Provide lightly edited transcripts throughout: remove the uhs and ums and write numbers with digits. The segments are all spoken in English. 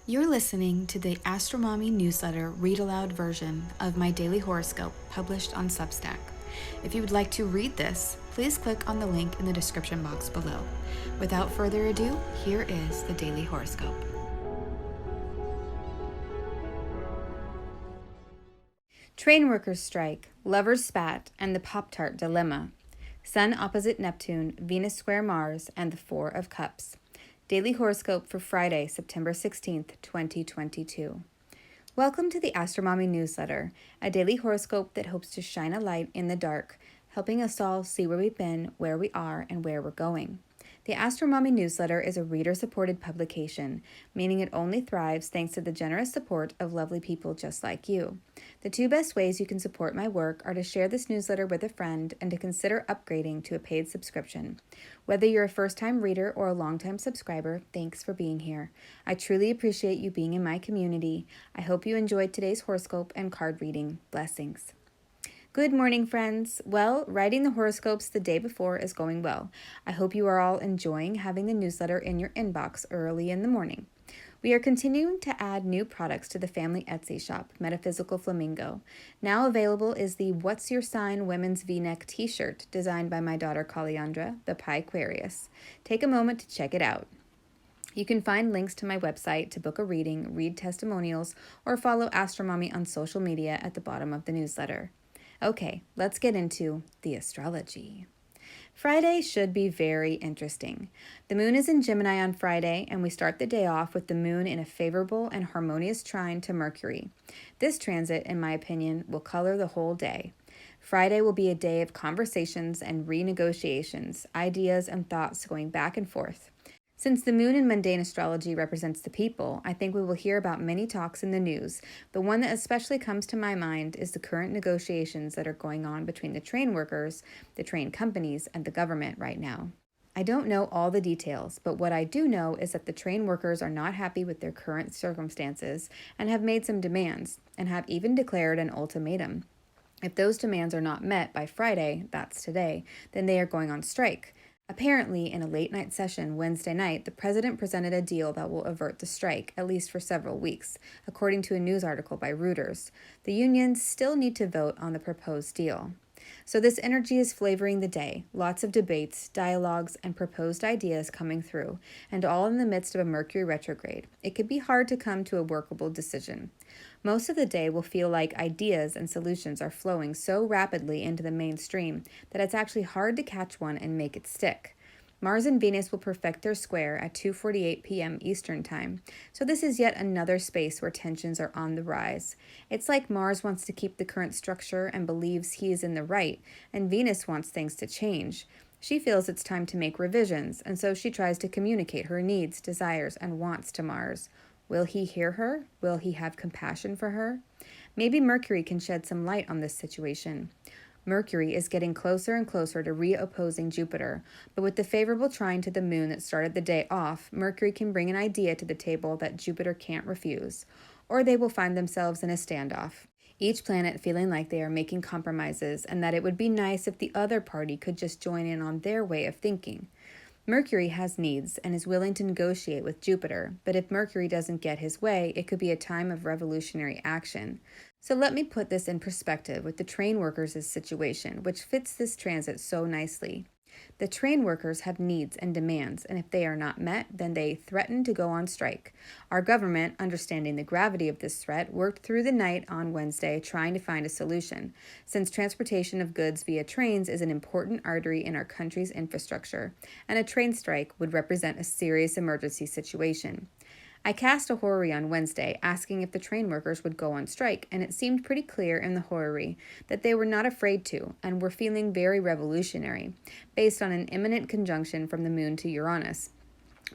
You're listening to the AstroMommy Newsletter read-aloud version of my daily horoscope published on Substack. If you would like to read this, please click on the link in the description box below. Without further ado, here is the daily horoscope. Train workers strike, lovers spat, and the Pop-Tart dilemma. Sun opposite Neptune, Venus square Mars, and the Four of Cups. Daily horoscope for Friday, September 16th, 2022. Welcome to the AstroMommy Newsletter, a daily horoscope that hopes to shine a light in the dark, helping us all see where we've been, where we are, and where we're going. The AstroMommy Newsletter is a reader-supported publication, meaning it only thrives thanks to the generous support of lovely people just like you. The two best ways you can support my work are to share this newsletter with a friend and to consider upgrading to a paid subscription. Whether you're a first-time reader or a long-time subscriber, thanks for being here. I truly appreciate you being in my community. I hope you enjoyed today's horoscope and card reading. Blessings. Good morning, friends. Well, writing the horoscopes the day before is going well. I hope you are all enjoying having the newsletter in your inbox early in the morning. We are continuing to add new products to the family Etsy shop, Metaphysical Flamingo. Now available is the What's Your Sign women's V-neck t-shirt designed by my daughter Kaliandra, the Pi Aquarius. Take a moment to check it out. You can find links to my website to book a reading, read testimonials, or follow AstroMommy on social media at the bottom of the newsletter. Okay, let's get into the astrology. Friday should be very interesting. The moon is in Gemini on Friday, and we start the day off with the moon in a favorable and harmonious trine to Mercury. This transit, in my opinion, will color the whole day. Friday will be a day of conversations and renegotiations, ideas and thoughts going back and forth. Since the moon in mundane astrology represents the people, I think we will hear about many talks in the news. The one that especially comes to my mind is the current negotiations that are going on between the train workers, the train companies, and the government right now. I don't know all the details, but what I do know is that the train workers are not happy with their current circumstances and have made some demands, and have even declared an ultimatum. If those demands are not met by Friday, that's today, then they are going on strike. Apparently, in a late-night session Wednesday night, the president presented a deal that will avert the strike, at least for several weeks, according to a news article by Reuters. The unions still need to vote on the proposed deal. So this energy is flavoring the day, lots of debates, dialogues, and proposed ideas coming through, and all in the midst of a Mercury retrograde. It could be hard to come to a workable decision. Most of the day will feel like ideas and solutions are flowing so rapidly into the mainstream that it's actually hard to catch one and make it stick. Mars and Venus will perfect their square at 2:48 p.m. Eastern Time, so this is yet another space where tensions are on the rise. It's like Mars wants to keep the current structure and believes he is in the right, and Venus wants things to change. She feels it's time to make revisions, and so she tries to communicate her needs, desires, and wants to Mars. Will he hear her? Will he have compassion for her? Maybe Mercury can shed some light on this situation. Mercury is getting closer and closer to re-opposing Jupiter, but with the favorable trine to the moon that started the day off, Mercury can bring an idea to the table that Jupiter can't refuse, or they will find themselves in a standoff, each planet feeling like they are making compromises and that it would be nice if the other party could just join in on their way of thinking. Mercury has needs and is willing to negotiate with Jupiter, but if Mercury doesn't get his way, it could be a time of revolutionary action. So let me put this in perspective with the train workers' situation, which fits this transit so nicely. The train workers have needs and demands, and if they are not met, then they threaten to go on strike. Our government, understanding the gravity of this threat, worked through the night on Wednesday trying to find a solution, since transportation of goods via trains is an important artery in our country's infrastructure, and a train strike would represent a serious emergency situation. I cast a horary on Wednesday asking if the train workers would go on strike, and it seemed pretty clear in the horary that they were not afraid to and were feeling very revolutionary, based on an imminent conjunction from the moon to Uranus.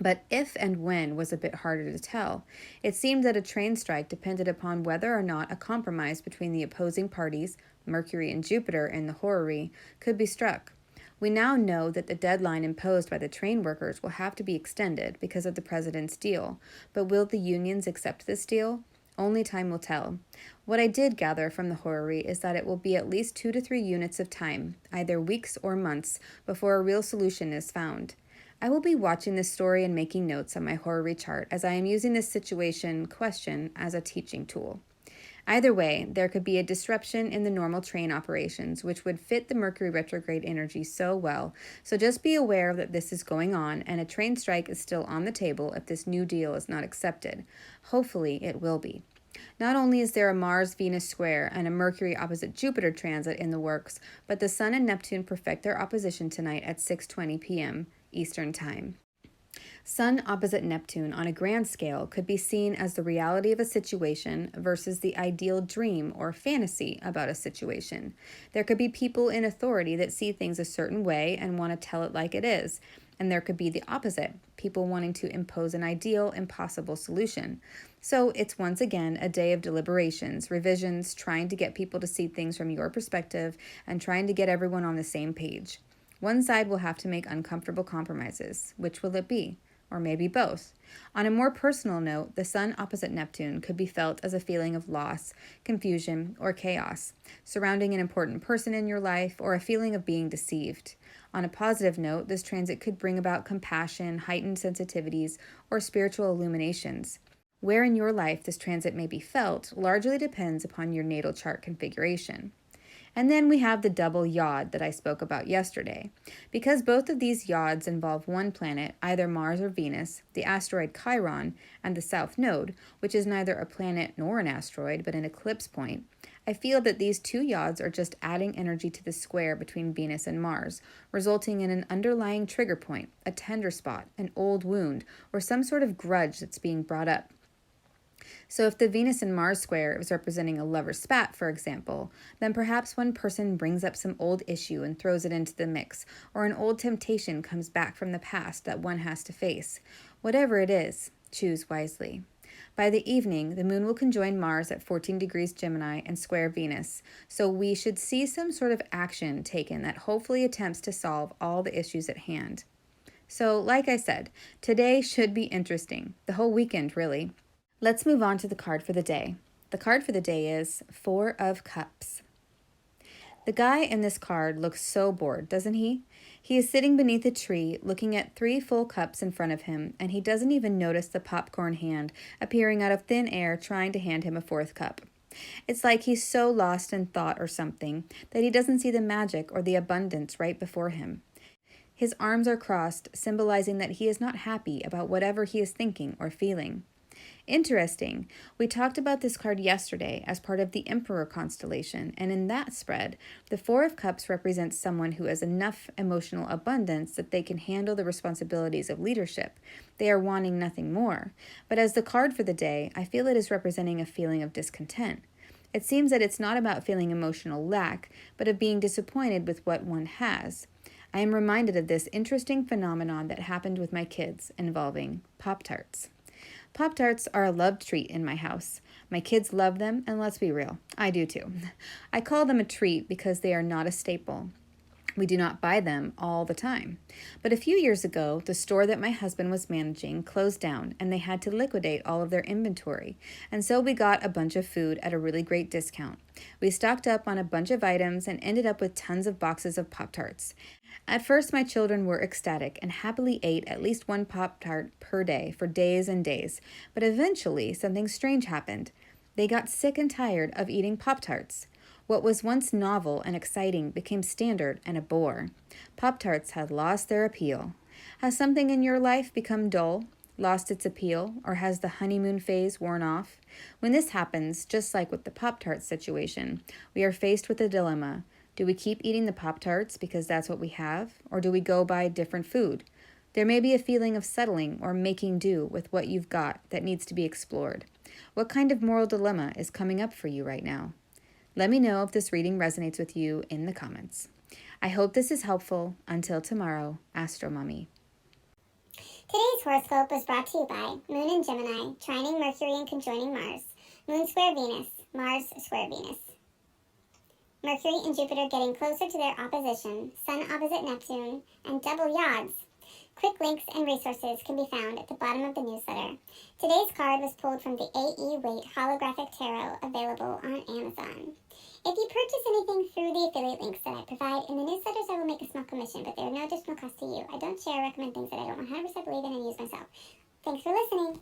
But if and when was a bit harder to tell. It seemed that a train strike depended upon whether or not a compromise between the opposing parties, Mercury and Jupiter in the horary, could be struck. We now know that the deadline imposed by the train workers will have to be extended because of the president's deal, but will the unions accept this deal? Only time will tell. What I did gather from the horary is that it will be at least 2 to 3 units of time, either weeks or months, before a real solution is found. I will be watching this story and making notes on my Horary chart as I am using this situation question as a teaching tool. Either way, there could be a disruption in the normal train operations, which would fit the Mercury retrograde energy so well. So just be aware that this is going on, and a train strike is still on the table if this new deal is not accepted. Hopefully, it will be. Not only is there a Mars-Venus square and a Mercury opposite Jupiter transit in the works, but the Sun and Neptune perfect their opposition tonight at 6:20 p.m. Eastern Time. Sun opposite Neptune on a grand scale could be seen as the reality of a situation versus the ideal dream or fantasy about a situation. There could be people in authority that see things a certain way and want to tell it like it is. And there could be the opposite, people wanting to impose an ideal, impossible solution. So it's once again a day of deliberations, revisions, trying to get people to see things from your perspective and trying to get everyone on the same page. One side will have to make uncomfortable compromises. Which will it be? Or maybe both. On a more personal note, the Sun opposite Neptune could be felt as a feeling of loss, confusion, or chaos, surrounding an important person in your life, or a feeling of being deceived. On a positive note, this transit could bring about compassion, heightened sensitivities, or spiritual illuminations. Where in your life this transit may be felt largely depends upon your natal chart configuration. And then we have the double YOD that I spoke about yesterday. Because both of these YODs involve one planet, either Mars or Venus, the asteroid Chiron, and the South Node, which is neither a planet nor an asteroid, but an eclipse point, I feel that these two YODs are just adding energy to the square between Venus and Mars, resulting in an underlying trigger point, a tender spot, an old wound, or some sort of grudge that's being brought up. So if the Venus and Mars square is representing a lover's spat, for example, then perhaps one person brings up some old issue and throws it into the mix, or an old temptation comes back from the past that one has to face. Whatever it is, choose wisely. By the evening, the moon will conjoin Mars at 14 degrees Gemini and square Venus, so we should see some sort of action taken that hopefully attempts to solve all the issues at hand. So, like I said, today should be interesting. The whole weekend, really. Let's move on to the card for the day. The card for the day is Four of Cups. The guy in this card looks so bored, doesn't he? He is sitting beneath a tree, looking at 3 full cups in front of him, and he doesn't even notice the popcorn hand appearing out of thin air trying to hand him a 4th cup. It's like he's so lost in thought or something that he doesn't see the magic or the abundance right before him. His arms are crossed, symbolizing that he is not happy about whatever he is thinking or feeling. Interesting. We talked about this card yesterday as part of the Emperor constellation, and in that spread, the 4 of Cups represents someone who has enough emotional abundance that they can handle the responsibilities of leadership. They are wanting nothing more. But as the card for the day, I feel it is representing a feeling of discontent. It seems that it's not about feeling emotional lack, but of being disappointed with what one has. I am reminded of this interesting phenomenon that happened with my kids involving Pop-Tarts. Pop-Tarts are a loved treat in my house. My kids love them, and let's be real, I do too. I call them a treat because they are not a staple. We do not buy them all the time. But a few years ago, the store that my husband was managing closed down, and they had to liquidate all of their inventory. And so we got a bunch of food at a really great discount. We stocked up on a bunch of items and ended up with tons of boxes of Pop-Tarts. At first, my children were ecstatic and happily ate at least 1 Pop-Tart per day for days and days. But eventually, something strange happened. They got sick and tired of eating Pop-Tarts. What was once novel and exciting became standard and a bore. Pop-Tarts had lost their appeal. Has something in your life become dull, lost its appeal, or has the honeymoon phase worn off? When this happens, just like with the Pop-Tart situation, we are faced with a dilemma. Do we keep eating the Pop-Tarts because that's what we have, or do we go buy different food? There may be a feeling of settling or making do with what you've got that needs to be explored. What kind of moral dilemma is coming up for you right now? Let me know if this reading resonates with you in the comments. I hope this is helpful. Until tomorrow, AstroMommy. Today's horoscope was brought to you by Moon in Gemini, trining Mercury and conjoining Mars, Moon square Venus, Mars square Venus. Mercury and Jupiter getting closer to their opposition, Sun opposite Neptune, and double YODs. Quick links and resources can be found at the bottom of the newsletter. Today's card was pulled from the A.E. Waite Holographic Tarot, available on Amazon. If you purchase anything through the affiliate links that I provide in the newsletters, I will make a small commission, but there are no additional costs to you. I don't share or recommend things that I don't 100% believe in and use myself. Thanks for listening.